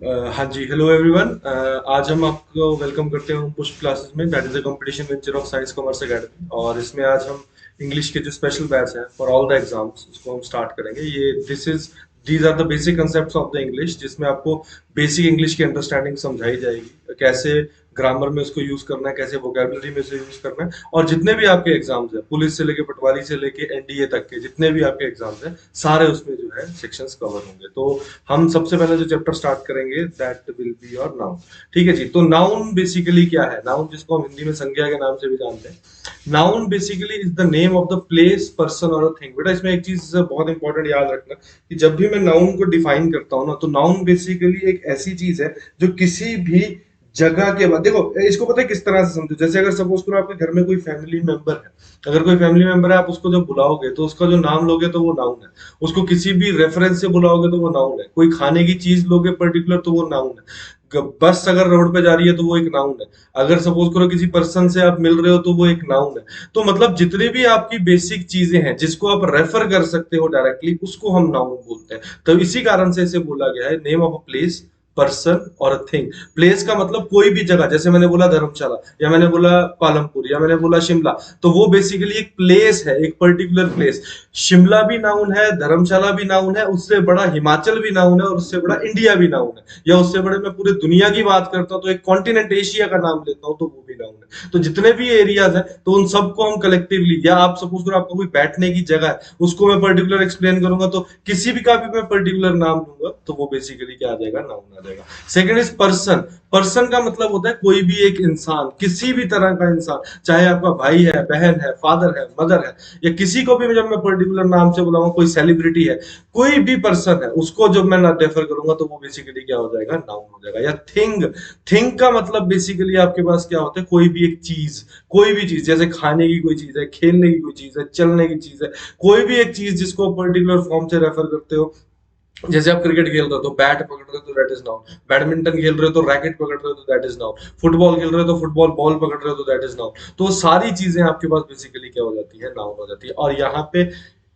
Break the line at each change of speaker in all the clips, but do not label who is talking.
हाँ जी, hello everyone. आज हम आपको वेलकम करते हैं पुश क्लासेस में, that is a competition venture of science commerce academy. और इसमें आज हम इंग्लिश के जो स्पेशल बैच हैं फॉर ऑल द एग्जाम्स उसको हम स्टार्ट करेंगे। ये these are the basic concepts of the English, जिसमें आपको बेसिक इंग्लिश की अंडरस्टैंडिंग समझाई जाएगी, कैसे ग्रामर में उसको यूज करना है, कैसे वोकेबलरी में उसे यूज करना है। और जितने भी आपके एग्जाम्स हैं, पुलिस से लेके पटवारी से लेके एनडीए तक के जितने भी आपके एग्जाम्स हैं, सारे उसमें जो है सेक्शंस कवर होंगे। तो हम सबसे पहले जो चैप्टर स्टार्ट करेंगे that will be your noun. ठीक है जी। तो नाउन बेसिकली क्या है? नाउन, जिसको हम हिंदी में संज्ञा के नाम से भी जानते हैं, noun basically is the name of the place, person और अ थिंग। बेटा, इसमें एक चीज बहुत इंपॉर्टेंट याद रखना कि जब भी मैं नाउन को डिफाइन करता हूँ ना, तो नाउन बेसिकली एक ऐसी चीज है जो किसी भी जगह के बाद, देखो इसको पता है किस तरह से समझो। जैसे अगर सपोज करो आपके घर में कोई फैमिली मेंबर है, अगर कोई फैमिली मेंबर है, आप उसको जब बुलाओगे तो उसका जो नाम लोगे तो वो नाउन है। उसको किसी भी रेफरेंस से बुलाओगे तो वो नाउन है। कोई खाने की चीज लोगे पर्टिकुलर तो वो नाउन है। बस अगर रोड पे जा रही है तो वो एक नाउन है। अगर सपोज करो किसी पर्सन से आप मिल रहे हो तो वो एक नाउन है। तो मतलब जितनी भी आपकी बेसिक चीजें हैं जिसको आप रेफर कर सकते हो डायरेक्टली, उसको हम नाउन बोलते हैं। तो इसी कारण से इसे बोला गया है name of a place, person और अ थिंग। प्लेस का मतलब कोई भी जगह, जैसे मैंने बोला धर्मशाला, या मैंने बोला पालमपुर, या मैंने बोला शिमला, तो वो बेसिकली एक प्लेस है, एक पर्टिकुलर प्लेस। शिमला भी नाउन है, धर्मशाला भी नाउन है, उससे बड़ा हिमाचल भी नाउन है, और उससे बड़ा इंडिया भी नाउन है। या उससे बड़े मैं पूरे दुनिया की बात करता हूँ तो एक कॉन्टिनेंट एशिया का नाम लेता हूँ तो वो भी नाउन है। तो जितने भी एरियाज है तो उन सबको हम कलेक्टिवली, या आप सपोज करो आपको कोई बैठने की जगह है उसको मैं पर्टिकुलर एक्सप्लेन करूंगा तो किसी भी का भी मैं पर्टिकुलर नाम लूंगा तो वो बेसिकली क्या आ जाएगा? नाउन आ जाएगा। Second is person. पर्सन का मतलब होता है कोई भी एक इंसान, किसी भी तरह का इंसान, चाहे आपका भाई है, बहन है, फादर है, मदर है, या किसी को भी जब मैं पर्टिकुलर नाम से बुलाऊंगा, कोई सेलिब्रिटी है, कोई भी पर्सन है, उसको जब मैं रेफर करूंगा तो वो बेसिकली क्या हो जाएगा? नाउन हो जाएगा। या थिंग। थिंग का मतलब बेसिकली आपके पास क्या होता है? कोई भी एक चीज, कोई भी चीज, जैसे खाने की कोई चीज है, खेलने की कोई चीज है, चलने की चीज है, कोई भी एक चीज जिसको पर्टिकुलर फॉर्म से रेफर करते हो। जैसे आप क्रिकेट खेल रहे हो तो बैट पकड़ रहे हो तो दैट इज नाउन। बैडमिंटन खेल रहे हो तो रैकेट पकड़ रहे हो तो दैट इज नाउन। फुटबॉल खेल रहे हो तो फुटबॉल बॉल पकड़ रहे हो तो दैट इज नाउन। तो सारी चीजें आपके पास बेसिकली क्या हो जाती है? नाउन हो जाती है। और यहाँ पे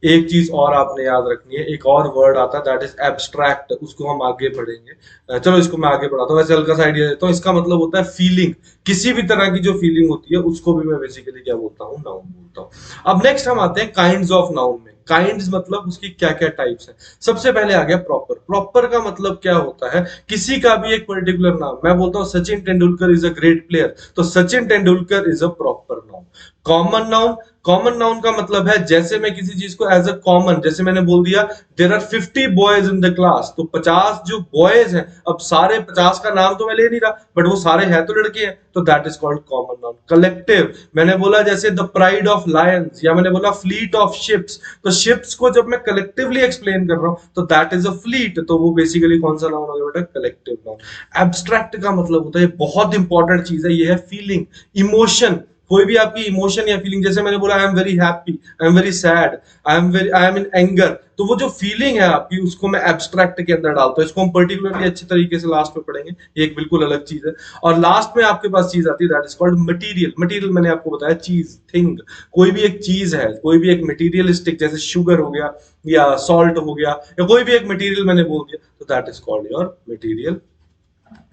एक चीज और आपने याद रखनी है, एक और वर्ड आता है दैट इज एब्स्ट्रैक्ट, उसको हम आगे पढ़ेंगे। चलो इसको मैं आगे बढ़ाता हूँ, वैसे हल्का सा आइडिया देता हूँ। इसका मतलब होता है फीलिंग। किसी भी तरह की जो फीलिंग होती है उसको भी मैं बेसिकली क्या बोलता हूँ? नाउन बोलता हूँ। अब नेक्स्ट हम आते हैं काइंड्स ऑफ नाउन में। काइंड्स मतलब उसकी क्या क्या टाइप्स हैं। सबसे पहले आ गया प्रॉपर। प्रॉपर का मतलब क्या होता है? किसी का भी एक पर्टिकुलर नाम, मैं बोलता हूं Sachin Tendulkar is a great player, तो Sachin Tendulkar is a proper noun. Common noun. Common noun का मतलब है जैसे मैं किसी चीज को एज अ कॉमन, जैसे मैंने बोल दिया there are 50 boys in the class, तो 50 जो बॉयज हैं, अब सारे 50 का नाम तो मैं ले नहीं रहा, बट वो सारे हैं तो लड़के हैं, तो that is called common noun. Collective, मैंने बोला जैसे द प्राइड ऑफ लायंस, या मैंने बोला फ्लीट ऑफ शिप्स, तो शिप्स को जब मैं कलेक्टिवली एक्सप्लेन कर रहा हूं तो दैट इज अ फ्लीट, तो वो बेसिकली कौन सा नाउन हो गया बेटा? Collective noun. एब्स्ट्रैक्ट का मतलब होता है, बहुत इंपॉर्टेंट चीज है, ये है फीलिंग, इमोशन। कोई भी आपकी इमोशन या फीलिंग, जैसे मैंने बोला I am very happy, I am very sad, I am in anger, तो वो जो फीलिंग है आपकी उसको मैं एब्स्ट्रैक्ट के अंदर डालता हूँ। इसको हम पर्टिकुलरली अच्छे तरीके से लास्ट में पढ़ेंगे, ये एक बिल्कुल अलग चीज है। और लास्ट में आपके पास चीज आती है that is called material. Material मैंने आपको बताया चीज, थिंग। कोई भी एक चीज है, कोई भी एक मटेरियलिस्टिक, जैसे शुगर हो गया या सॉल्ट हो गया, या कोई भी एक मटेरियल मैंने बोल दिया तो that is called your material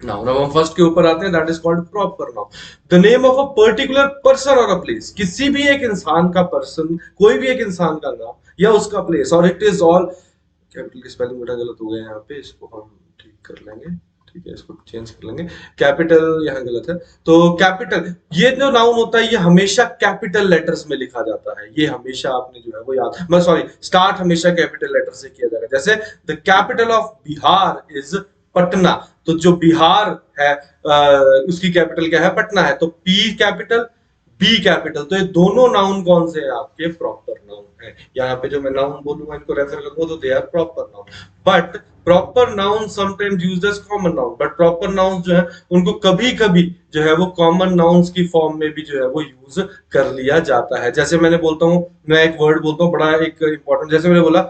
noun. अब हम फर्स्ट के ऊपर आते हैं, that is called proper noun. The name of a particular person और अ प्लेस, किसी भी एक इंसान का पर्सन, कोई भी एक इंसान का नाम या उसका प्लेस। और इट इज ऑल, कैपिटल की स्पेलिंग बेटा गलत हो गया यहाँ पे, इसको हम ठीक कर लेंगे। ठीक है, इसको चेंज कर लेंगे। कैपिटल यहाँ गलत है, तो कैपिटल, ये जो नाउन होता है ये हमेशा कैपिटल लेटर्स में लिखा जाता है। ये हमेशा आपने जो है वो याद, मैं सॉरी, स्टार्ट हमेशा कैपिटल लेटर से किया जाएगा। जैसे the capital of Bihar is Patna, तो जो बिहार है उसकी कैपिटल क्या है? पटना है, तो पी कैपिटल, बी कैपिटल, तो ये दोनों नाउन कौन से हैं? आपके प्रॉपर नाउन है। यहाँ पे जो मैं नाउन बोलूंगा इनको रेफर करूंगा तो they are proper noun. But proper noun sometimes used as common noun, but proper noun जो है उनको कभी कभी जो है वो कॉमन नाउन्स की फॉर्म में भी जो है वो यूज कर लिया जाता है। जैसे मैंने बोलता हूँ, मैं एक वर्ड बोलता हूँ बड़ा एक इंपॉर्टेंट, जैसे मैंने बोला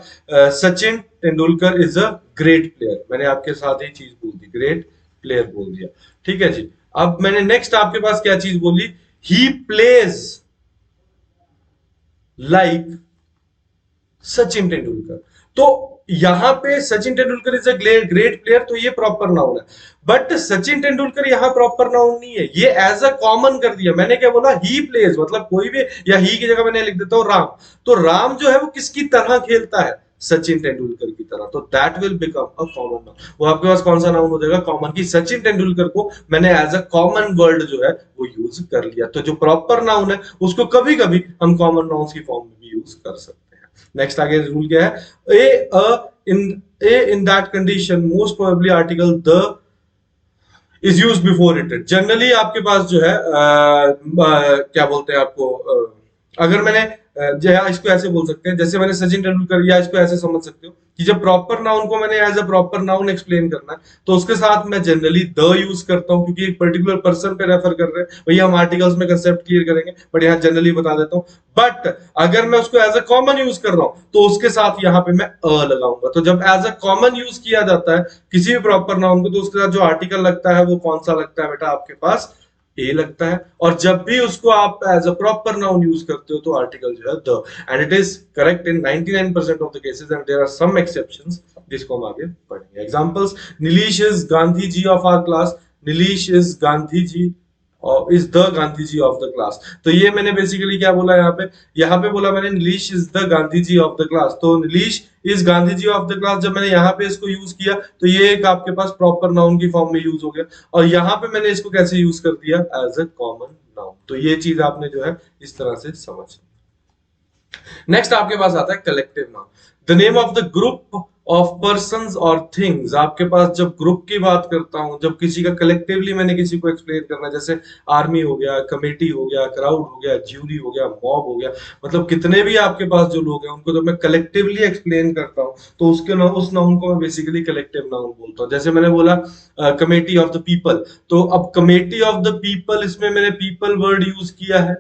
Sachin Tendulkar is a great player, मैंने आपके साथ ही चीज बोल दी, ग्रेट प्लेयर बोल दिया। ठीक है जी। अब मैंने नेक्स्ट आपके पास क्या चीज बोली? He plays like Sachin Tendulkar. तो यहां पे Sachin Tendulkar is a great player, तो ये प्रॉपर नाउन है। बट सचिन तेंदुलकर यहाँ प्रॉपर नाउन नहीं है, ये एज अ कॉमन कर दिया। मैंने क्या बोला, ही प्लेज, मतलब कोई भी, या ही की जगह मैंने लिख देता हूं राम। तो राम जो है वो किसकी तरह खेलता है, सचिन तेंदुलकर की तरह, तो that will become a common noun. वो आपके पास कौन सा नाउन हो जाएगा, कॉमन, की सचिन तेंदुलकर को मैंने एज अ कॉमन वर्ड जो है वो यूज कर लिया। तो जो प्रॉपर नाउन है उसको कभी कभी हम कॉमन नाउन की फॉर्म में भी यूज कर सकते हैं। नेक्स्ट आगे रूल क्या है, in in that condition most probably article the is use before it. Generally आपके पास जो है क्या बोलते हैं आपको, अगर मैंने जो है इसको ऐसे बोल सकते हैं, जैसे मैंने सचिन तेंदुलकर, या इसको ऐसे समझ सकते हो कि जब प्रॉपर नाउन को मैंने as a proper noun explain करना है तो उसके साथ मैं जनरली द यूज करता हूं, क्योंकि एक पर्टिकुलर पर्सन पे रेफर कर रहे हैं। भैया हम आर्टिकल्स में कंसेप्ट क्लियर करेंगे, बट यहाँ जनरली बता देता हूँ। बट अगर मैं उसको एज अ कॉमन यूज कर रहा हूं तो उसके साथ यहाँ पे मैं अ लगाऊंगा। तो जब एज अ कॉमन यूज किया जाता है किसी भी प्रॉपर नाउन को, तो उसके साथ जो आर्टिकल लगता है वो कौन सा लगता है बेटा, आपके पास ए लगता है। और जब भी उसको आप as a proper noun use करते हो तो आर्टिकल जो है the, and it is correct in 99% of the cases, and there are some exceptions जिसको हम आगे पढ़ेंगे। Examples, Nilesh is Gandhi ji of our class, Nilesh is Gandhi ji is the Gandhi ji of the class. तो ये मैंने बेसिकली क्या बोला यहाँ पे बोला मैंने Nilesh is the Gandhi ji of the class. तो Nilesh is Gandhi ji of the class, जब मैंने यहाँ पे इसको यूज किया तो ये एक आपके पास प्रॉपर नाउन की फॉर्म में यूज हो गया। और यहाँ पे मैंने इसको कैसे यूज कर दिया, एज अ कॉमन नाउन। तो ये चीज आपने जो है इस तरह से समझ। नेक्स्ट आपके पास आता है collective noun, the name of the group of persons और थिंग्स। आपके पास जब ग्रुप की बात करता हूं, जब किसी का कलेक्टिवली मैंने किसी को एक्सप्लेन करना है, जैसे आर्मी हो गया, कमेटी हो गया, क्राउड हो गया, ज्यूरी हो गया, मॉब हो गया, मतलब कितने भी आपके पास जो लोग हैं उनको जब मैं कलेक्टिवली एक्सप्लेन करता हूं तो उस नाउन को मैं बेसिकली कलेक्टिव नाउन बोलता हूं। जैसे मैंने बोला कमेटी ऑफ द पीपल, तो अब कमेटी ऑफ द पीपल, इसमें मैंने पीपल वर्ड यूज किया है।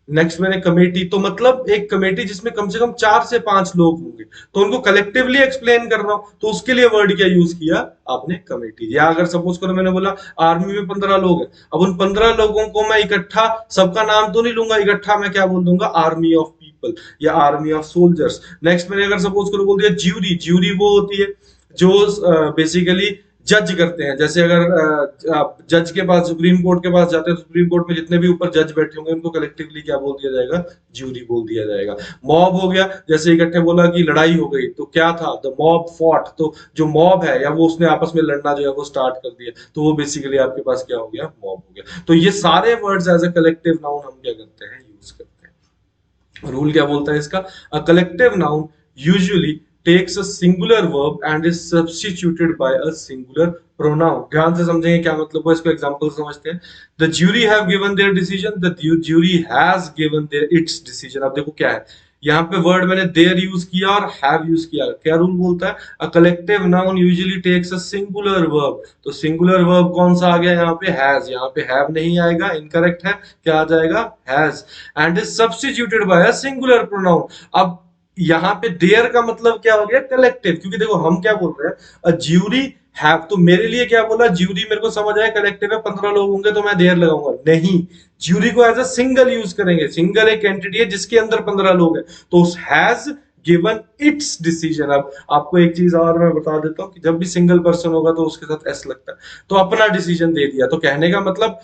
नेक्स्ट मैंने कमेटी, तो मतलब एक कमेटी जिसमें कम से कम 4 से 5 लोग होंगे, तो उनको कलेक्टिवली एक्सप्लेन कर रहा हूं, तो उसके लिए वर्ड क्या यूज किया आपने, कमेटी। या अगर सपोज करो मैंने बोला आर्मी में 15 लोग हैं, अब उन 15 लोगों को मैं इकट्ठा, सबका नाम तो नहीं लूंगा, इकट्ठा मैं क्या बोल दूंगा, आर्मी ऑफ पीपल या आर्मी ऑफ सोल्जर्स। नेक्स्ट मैंने अगर सपोज करो बोल दिया ज्यूरी, ज्यूरी वो होती है जो बेसिकली जज करते हैं। जैसे अगर आप जज के पास, सुप्रीम कोर्ट के पास जाते हैं तो सुप्रीम कोर्ट में जितने भी ऊपर जज बैठे होंगे उनको कलेक्टिवली क्या बोल दिया जाएगा, ज्यूरी बोल दिया जाएगा। मॉब हो गया, जैसे इकट्ठे बोला कि लड़ाई हो गई तो क्या था, द मॉब फॉट, तो जो मॉब है या वो उसने आपस में लड़ना जो है वो स्टार्ट कर दिया, तो वो बेसिकली आपके पास क्या हो गया, मॉब हो गया। तो ये सारे words as a collective noun हम क्या करते हैं, यूज करते हैं। रूल क्या बोलता है इसका, अ collective noun usually takes a singular verb and is substituted by a singular pronoun। ध्यान से समझेंगे क्या मतलब है, इसको एग्जांपल समझते हैं। The jury have given their decision, the jury has given their its decision। अब देखो क्या है, यहाँ पे वर्ड मैंने देयर यूज किया और हैव यूज किया। क्या रूल बोलता है, a collective noun usually takes a singular verb. तो सिंगुलर वर्ब कौन सा आ गया यहाँ पे, हैज। यहाँ पे हैव नहीं आएगा, इनकरेक्ट है, क्या आ जाएगा, has, and is substituted by a singular pronoun. अब यहाँ पे देयर का मतलब क्या हो गया, कलेक्टिव, क्योंकि देखो हम क्या बोल रहे हैं, अ ज्यूरी हैव, तो मेरे लिए क्या बोला, ज्यूरी मेरे को समझ आया कलेक्टिव है, 15 लोग होंगे तो मैं देयर लगाऊंगा, नहीं, ज्यूरी को एज अ सिंगल यूज करेंगे। सिंगल एक एंटिटी है जिसके अंदर 15 लोग हैं, तो उस हैज गिवन इट्स डिसीजन। अब आपको एक चीज और मैं बता देता हूँ कि जब भी सिंगल पर्सन होगा तो उसके साथ एस लगता है, तो अपना डिसीजन दे दिया। तो कहने का मतलब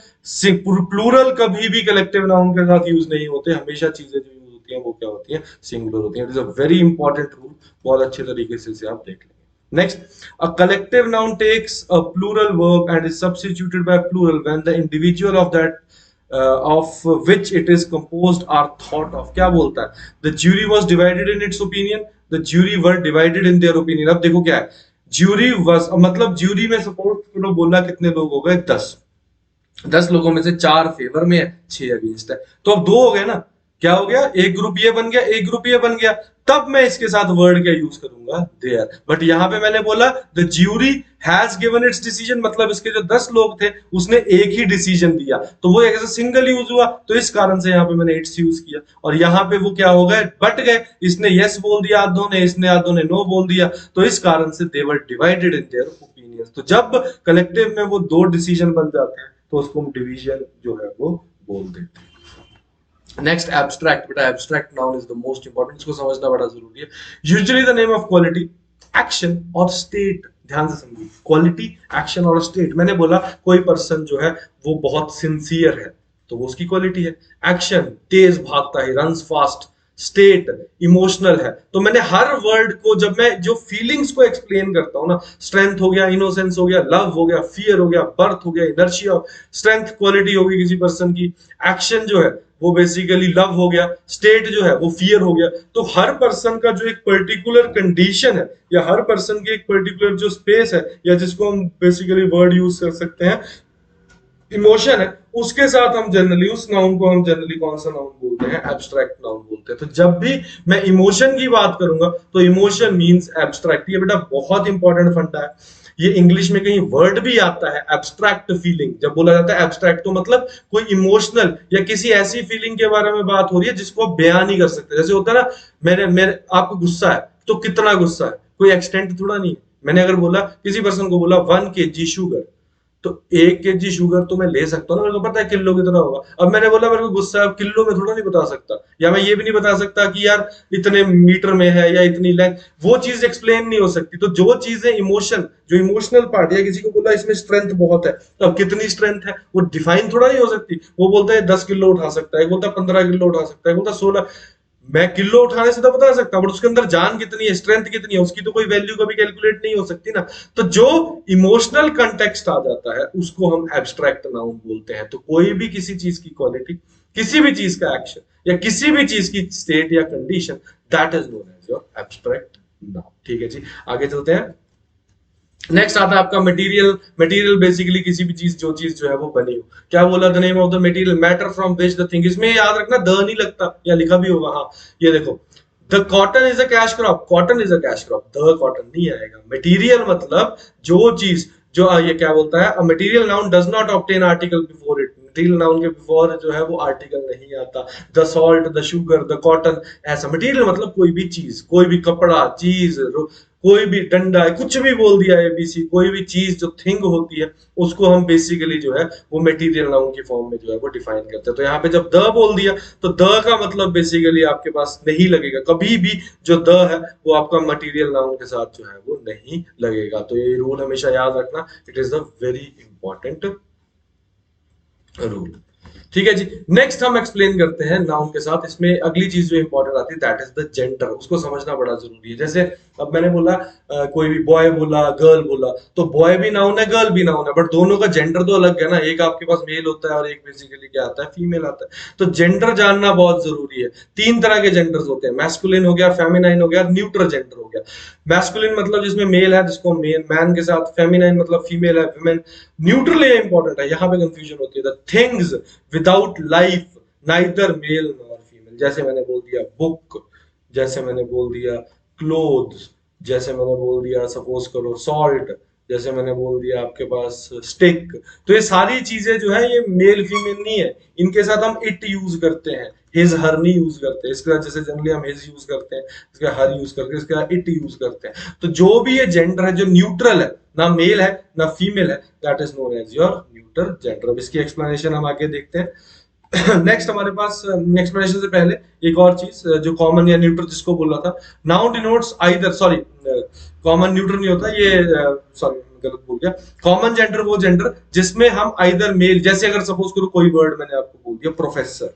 प्लूरल कभी भी कलेक्टिव नाउन के साथ यूज नहीं होते, हमेशा चीजें जो यूज होती हैं वो क्या होती हैं, सिंगुलर होती हैं। It is a very important rule, बहुत अच्छे तरीके से इसे आप देख लेंगे। Next, a collective noun takes a plural verb and is substituted by plural when the individual of that of which it is composed are thought of। क्या बोलता है, the jury was divided in its opinion, the jury were divided in their opinion। अब देखो क्या है, jury was, मतलब jury में suppose करो बोला कितने लोग हो गए, 10, 10 लोगों में से 4 फेवर में है, 6 अगेंस्ट है, तो अब 2 हो गए ना, क्या हो गया, एक ग्रुप ये बन गया, एक ग्रुप ये बन गया। तब मैं इसके साथ वर्ड क्या यूज करूंगा, देयर। बट यहां पे मैंने बोला the jury has given it's decision, मतलब इसके जो 10 लोग थे उसने एक ही डिसीजन दिया, तो वो एक सिंगल यूज हुआ, तो इस कारण से यहाँ पे मैंने इट्स यूज किया। और यहाँ पे वो क्या हो गए, बट गए, इसने यस बोल दिया आधों ने, इसने आधों ने नो बोल दिया, तो इस कारण से they were divided in their opinions. तो जब कलेक्टिव में वो 2 डिसीजन बन जाते हैं तो उसको हम डिवीजन जो है वो बोल देते हैं। नेक्स्ट एब्स्ट्रैक्ट, बेटा abstract noun is the most important, इसको समझना बड़ा जरूरी है। Usually the name of quality, action और स्टेट, ध्यान से समझिए, क्वालिटी, एक्शन और स्टेट। मैंने बोला कोई पर्सन जो है वो बहुत सिंसियर है तो वो उसकी क्वालिटी है। एक्शन, तेज भागता है, रन्स फास्ट। स्टेट, इमोशनल है। तो मैंने हर वर्ड को, जब मैं जो फीलिंग्स को एक्सप्लेन करता हूं ना, स्ट्रेंथ हो गया, इनोसेंस हो गया, लव हो गया, फियर हो गया, बर्थ हो गया, इनर्शिया, स्ट्रेंथ क्वालिटी होगी किसी पर्सन की, एक्शन जो है वो बेसिकली लव हो गया, स्टेट जो है वो फियर हो गया। तो हर पर्सन का जो एक पर्टिकुलर कंडीशन है या हर पर्सन की एक पर्टिकुलर जो स्पेस है या जिसको हम बेसिकली वर्ड यूज कर सकते हैं इमोशन है, उसके साथ हम जनरली उस नाउन को हम जनरली कौन सा नाउन बोलते हैं, एब्स्ट्रैक्ट नाउन बोलते हैं। तो जब भी मैं इमोशन की बात करूंगा तो इमोशन मींस एब्स्ट्रैक्ट। ये बेटा बहुत इंपॉर्टेंट फंडा है। ये इंग्लिश में कहीं वर्ड भी आता है एब्स्ट्रैक्ट फीलिंग। जब बोला जाता है एब्स्ट्रैक्ट तो मतलब कोई इमोशनल या किसी ऐसी फीलिंग के बारे में बात हो रही है जिसको आप बयान नहीं कर सकते। जैसे होता है ना, मेरे मेरे आपको गुस्सा है तो कितना गुस्सा है, कोई एक्सटेंट थोड़ा नहीं है। मैंने अगर बोला किसी पर्सन को बोला 1 kg शुगर, तो 1 kg शुगर तो मैं ले सकता हूँ ना, मेरे को पता है किलो कितना होगा। अब मैंने बोला मेरे को गुस्सा है, किलो में थोड़ा नहीं बता सकता, या मैं ये भी नहीं बता सकता कि यार इतने मीटर में है या इतनी लेंथ, वो चीज एक्सप्लेन नहीं हो सकती। तो जो चीजें इमोशन, जो इमोशनल पार्ट, या किसी को बोला इसमें स्ट्रेंथ बहुत है, तो अब कितनी स्ट्रेंथ है वो डिफाइन थोड़ा नहीं हो सकती। वो बोलता है 10 किलो उठा सकता है, बोलता है 15 किलो उठा सकता है, बोलता है 16। मैं किलो उठाने से तो बता सकता, बट उसके अंदर जान कितनी है, स्ट्रेंथ कितनी है, उसकी तो कोई वैल्यू कभी कैलकुलेट नहीं हो सकती ना। तो जो इमोशनल कंटेक्स्ट आ जाता है उसको हम एब्स्ट्रैक्ट नाउन बोलते हैं। तो कोई भी किसी चीज की क्वालिटी, किसी भी चीज का एक्शन या किसी भी चीज की स्टेट या condition, that is known as your abstract noun. ठीक है जी, आगे चलते हैं। नेक्स्ट आता है आपका मटेरियल। मटेरियल बेसिकली किसी भी चीज, जो चीज जो है वो बनी हो। क्या बोला, the name of the material, matter from which the thing. इसमें याद रखना द नहीं लगता, या लिखा भी होगा, हाँ ये देखो, the cotton is a cash crop, cotton is a cash crop, the cotton नहीं आएगा। मटेरियल मतलब जो चीज, जो ये क्या बोलता है, a material noun does not obtain article before it. Material noun के बिफोर जो है वो आर्टिकल नहीं आता। The salt, the sugar, the cotton, ऐसा। मटेरियल मतलब कोई भी चीज, कोई भी कपड़ा, चीज, कोई भी डंडा है, कुछ भी बोल दिया एबीसी, कोई भी चीज जो थिंग होती है उसको हम बेसिकली जो है वो मटेरियल नाउन की फॉर्म में जो है वो डिफाइन करते हैं। तो यहाँ पे जब द बोल दिया तो द का मतलब बेसिकली आपके पास नहीं लगेगा कभी भी। जो द है वो आपका मटेरियल नाउन के साथ जो है वो नहीं लगेगा। तो ये रूल हमेशा याद रखना, it is the very important rule. ठीक है जी, नेक्स्ट हम एक्सप्लेन करते हैं नाउन के साथ। इसमें अगली चीज जो इंपॉर्टेंट आती है दैट इज द जेंडर, उसको समझना बड़ा जरूरी है। जैसे अब मैंने बोला कोई भी बॉय बोला, गर्ल बोला, तो बॉय भी नाउन है, गर्ल भी नाउन है, बट दोनों का जेंडर तो अलग है ना। एक आपके पास मेल होता है और एक बेसिकली क्या आता है, फीमेल आता है। तो जेंडर जानना बहुत जरूरी है। 3 तरह के जेंडर्स होते हैं, मैस्कुलिन हो गया, फेमिनाइन हो गया, न्यूट्रल जेंडर हो गया। मैस्कुलिन मतलब जिसमें मेल है, जिसको मेल मैन के साथ, फेमिनाइन मतलब फीमेल है, वुमेन। न्यूट्रल ये इंपॉर्टेंट है, यहाँ पे कंफ्यूजन होती है। The things without life, neither male nor female. जैसे मैंने बोल दिया बुक, जैसे मैंने बोल दिया क्लोथ्स, जैसे मैंने बोल दिया सपोज करो सॉल्ट, जैसे मैंने बोल दिया आपके पास स्टिक। तो ये सारी चीजें जो है ये मेल फीमेल नहीं है। इनके साथ हम इट यूज करते हैं, हिज हर नहीं यूज करते। इसके बाद जैसे जनरली हम हिज यूज करते हैं, इसका हर यूज करके इसके बाद इट यूज करते हैं। तो जो भी ये जेंडर है जो न्यूट्रल है, ना मेल है ना फीमेल है, that is known as your neutral gender. अब इसकी एक्सप्लेनेशन हम आगे देखते हैं। नेक्स्ट हमारे पास एक्सप्लेनेशन से पहले एक और चीज जो कॉमन या न्यूट्रल जिसको बोल रहा था, noun denotes either, sorry common neutral नहीं होता ये, सॉरी गलत बोल गया। कॉमन जेंडर वो जेंडर जिसमें हम आइदर मेल, जैसे अगर सपोज करो कोई वर्ड मैंने आपको बोल दिया प्रोफेसर,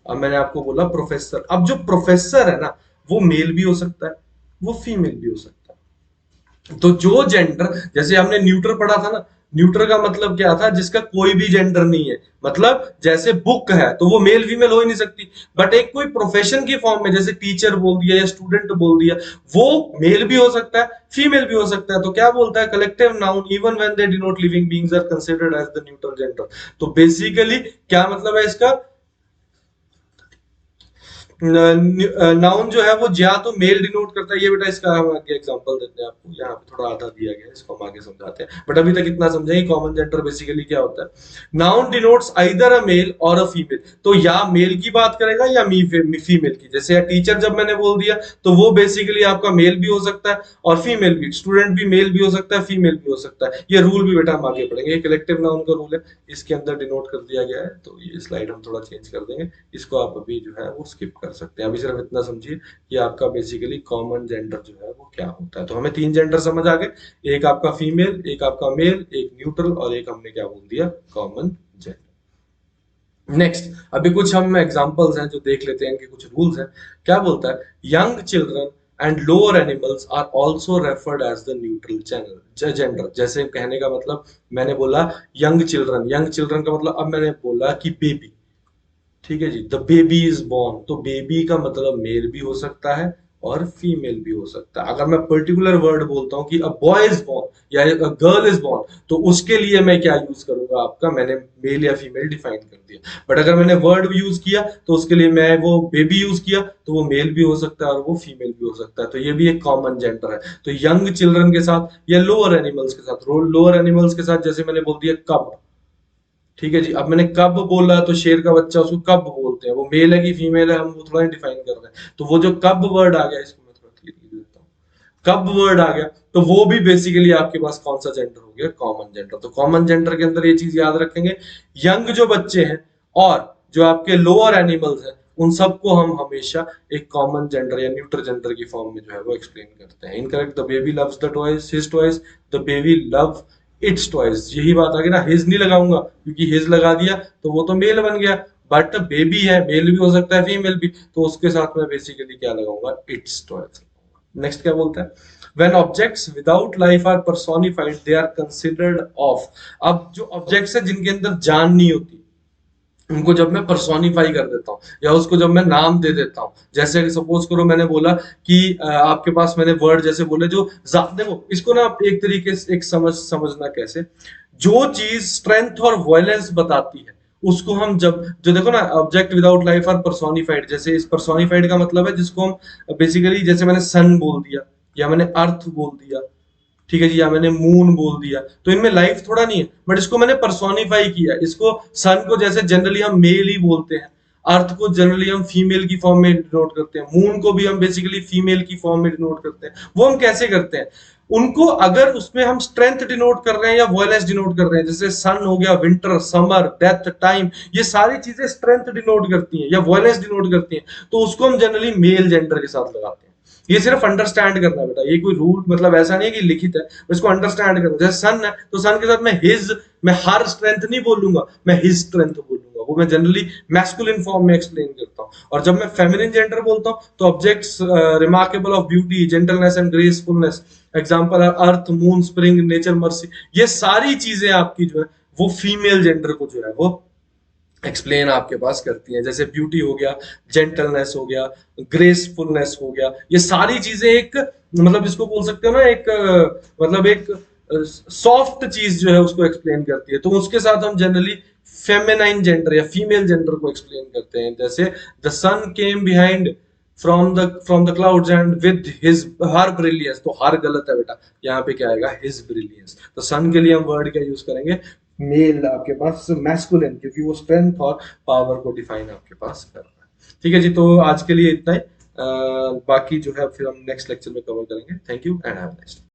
अब मैंने आपको बोला प्रोफेसर। अब जो प्रोफेसर है ना वो मेल भी हो सकता है, वो फीमेल भी हो सकता है। तो जो जेंडर, जैसे हमने न्यूट्रल पढ़ा था ना, न्यूट्रल का मतलब क्या था, जिसका कोई भी जेंडर नहीं है। मतलब जैसे बुक है तो वो मेल फीमेल हो ही नहीं सकती, बट एक कोई प्रोफेशन की फॉर्म में जैसे टीचर बोल दिया या स्टूडेंट बोल दिया, वो मेल भी हो सकता है फीमेल भी हो सकता है। तो क्या बोलता है, collective noun even when they denote living beings are considered as the neutral gender. तो बेसिकली क्या मतलब है इसका, नाउन जो है वो या तो मेल डिनोट करता है, ये बेटा इसका हम आगे एग्जांपल देते हैं आपको, यहाँ पे थोड़ा आधा दिया गया है, इसको हम आगे समझाते हैं, बट अभी तक इतना समझेंगे कॉमन जेंडर बेसिकली क्या होता है। नाउन डिनोट्स आइदर अ मेल और अ फीमेल, तो या मेल की बात करेगा या फीमेल की। जैसे टीचर जब मैंने बोल दिया तो वो बेसिकली आपका मेल भी हो सकता है और फीमेल भी, स्टूडेंट भी मेल भी हो सकता है, फीमेल भी हो सकता है। ये रूल भी बेटा हम आगे पढ़ेंगे, ये कलेक्टिव नाउन का रूल है, इसके अंदर डिनोट कर दिया गया है। तो ये स्लाइड हम थोड़ा चेंज कर देंगे, इसको आप अभी जो है वो स्किप कर सकते हैं। अभी सिर्फ इतना समझिए कि आपका बेसिकली कॉमन जेंडर जो है वो क्या होता है। तो हमें तीन जेंडर समझ आ गए, एक आपका फीमेल, एक आपका मेल, एक न्यूट्रल, और एक हमने क्या बोल दिया, कॉमन जेंडर। नेक्स्ट, अभी कुछ हम एग्जांपल्स हैं जो देख लेते हैं, इनके कुछ रूल्स हैं। क्या बोलता है, young children and lower animals are also referred as the neutral channel gender. जैसे कहने का मतलब, मैंने बोला यंग चिल्ड्रन, यंग चिल्ड्रन का मतलब, अब मैंने बोला कि बेबी, ठीक है जी, द बेबी इज बोर्न, तो बेबी का मतलब मेल भी हो सकता है और फीमेल भी हो सकता है। अगर मैं पर्टिकुलर वर्ड बोलता हूं कि अ बॉय इज बोर्न या अ गर्ल इज बोर्न, तो उसके लिए मैं क्या यूज करूंगा, आपका मैंने मेल या फीमेल डिफाइन कर दिया। बट अगर मैंने वर्ड यूज किया तो उसके लिए मैं वो बेबी यूज किया, तो वो मेल भी हो सकता है और वो फीमेल भी हो सकता है। तो ये भी एक कॉमन जेंडर है। तो यंग चिल्ड्रन के साथ या लोअर एनिमल्स के साथ, लोअर एनिमल्स के साथ जैसे मैंने बोल दिया कब, ठीक है जी। अब मैंने कब बोला तो शेर का बच्चा, उसको कब बोलते हैं, वो मेल है कि फीमेल है, हम वो थोड़ा डिफाइन कर रहे हैं। तो वो जो कब वर्ड आ गया, इसको मैं थोड़ा क्लियर कर देता हूँ, कब वर्ड आ गया, तो वो भी बेसिकली आपके पास कौन सा जेंडर हो गया, कॉमन जेंडर। तो कॉमन जेंडर के अंदर ये चीज याद रखेंगे, यंग जो बच्चे हैं और जो आपके लोअर एनिमल्स हैं, उन सबको हम हमेशा एक कॉमन जेंडर या न्यूट्रल जेंडर की फॉर्म में जो है वो एक्सप्लेन करते हैं। Incorrect, the baby loves the toys his toys, the baby love it's toys. यही बात आ गई ना, हिज नहीं लगाऊंगा क्योंकि हिज लगा दिया तो वो तो मेल बन गया, बट बेबी है, मेल भी हो सकता है फीमेल भी, तो उसके साथ मैं बेसिकली क्या लगाऊंगा, इट्स टॉयज। नेक्स्ट क्या बोलता है, when objects without life are personified they are considered of। अब जो ऑब्जेक्ट्स है जिनके अंदर जान नहीं होती, उनको जब मैं पर्सोनिफाई कर देता हूँ या उसको जब मैं नाम दे देता हूँ, जैसे सपोज करो मैंने बोला कि आपके पास मैंने वर्ड जैसे बोले जो देखो इसको ना आप एक तरीके से एक समझना कैसे, जो चीज स्ट्रेंथ और वायलेंस बताती है उसको हम जब जो देखो ना, object without life are personified, जैसे इस पर्सोनिफाइड का मतलब है जिसको हम बेसिकली, जैसे मैंने सन बोल दिया या मैंने अर्थ बोल दिया, ठीक है जी, या मैंने मून बोल दिया, तो इनमें लाइफ थोड़ा नहीं है, बट इसको मैंने पर्सोनिफाई किया। इसको सन को जैसे जनरली हम मेल ही बोलते हैं, अर्थ को जनरली हम फीमेल की फॉर्म में डिनोट करते हैं, मून को भी हम बेसिकली फीमेल की फॉर्म में डिनोट करते हैं। वो हम कैसे करते हैं, उनको अगर उसमें हम स्ट्रेंथ डिनोट कर रहे हैं या वॉयलेंस डिनोट कर रहे हैं, जैसे सन हो गया, विंटर, समर, डेथ, टाइम, ये सारी चीजें स्ट्रेंथ डिनोट करती हैं या वॉयलेंस डिनोट करती हैं, तो उसको हम जनरली मेल जेंडर के साथ लगाते हैं। ये सिर्फ अंडरस्टैंड करना बेटा, ये कोई रूल मतलब ऐसा नहीं है कि लिखित है, इसको अंडरस्टैंड करना। जैसे सन है तो सन के साथ मैं हिज, मैं हर स्ट्रेंथ नहीं बोलूंगा, मैं हिज स्ट्रेंथ बोलूंगा, वो मैं जनरली मैस्कुलिन फॉर्म में एक्सप्लेन करता हूँ। और जब मैं फेमिनिन जेंडर बोलता हूँ तो objects remarkable of beauty, gentleness and gracefulness, example है earth, moon, spring, nature, mercy, ये सारी चीजें आपकी जो है वो फीमेल जेंडर को जो है वो एक्सप्लेन आपके पास करती हैं। जैसे ब्यूटी हो गया, जेंटलनेस हो गया, ग्रेसफुलनेस हो गया, ये सारी चीजें एक मतलब इसको बोल सकते हो ना, एक मतलब एक सॉफ्ट चीज जो है उसको एक्सप्लेन करती है। तो उसके साथ हम जनरली फेमिनाइन जेंडर या फीमेल जेंडर को एक्सप्लेन करते हैं। जैसे the sun came behind from the clouds and with his her brilliance, तो हर गलत है बेटा, यहाँ पे क्या आएगा, हिज ब्रिलियंस। तो सन के लिए हम वर्ड क्या यूज करेंगे, मेल आपके पास मैस्कुलिन, क्योंकि वो स्ट्रेंथ और पावर को डिफाइन आपके पास कर रहा है। ठीक है जी, तो आज के लिए इतना ही, बाकी जो है फिर हम नेक्स्ट लेक्चर में कवर करेंगे। Thank you and have a nice day.